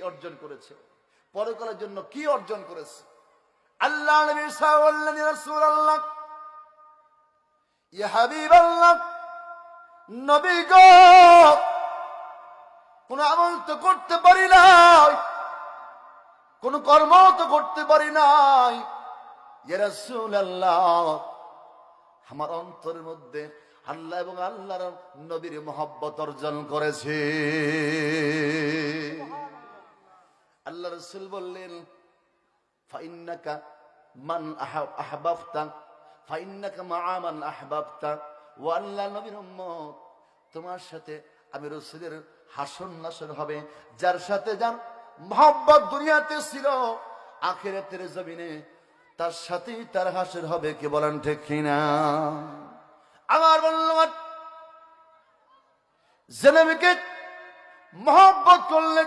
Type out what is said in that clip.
অর্জন করেছে, পরকালের জন্য কি অর্জন করেছে। আল্লাহ নবী সাল্লাল্লাহু আলাইহি রাসূলুল্লাহ, ইয়া হাবিবাল্লাহ, নবী গো, কোন আমল তো করতে পারি নাই, কোন কর্ম তো করতে পারি নাই, ইয়া রাসূলুল্লাহ, আমার অন্তরের মধ্যে আল্লাহ এবং আল্লাহর নবীর মহব্বত অর্জন করেছে। আল্লাহ রাসূল বললেন, ফাইন্নাকা মান আহবাবতা ফাইন্নাকা মা'a মান আহবাবতা। ও আল্লাহ নবীর উম্মত, তোমার সাথে আমি রাসূলের হাসর নাসর হবে, যার সাথে যার মহব্বত দুনিয়াতে ছিল, আখিরাতের জমিনে তার সাথেই তার হাসর হবে। কে বলেন ঠিক কিনা? আমার বন্ধুগণ, যে নবীকে মহব্বত করলে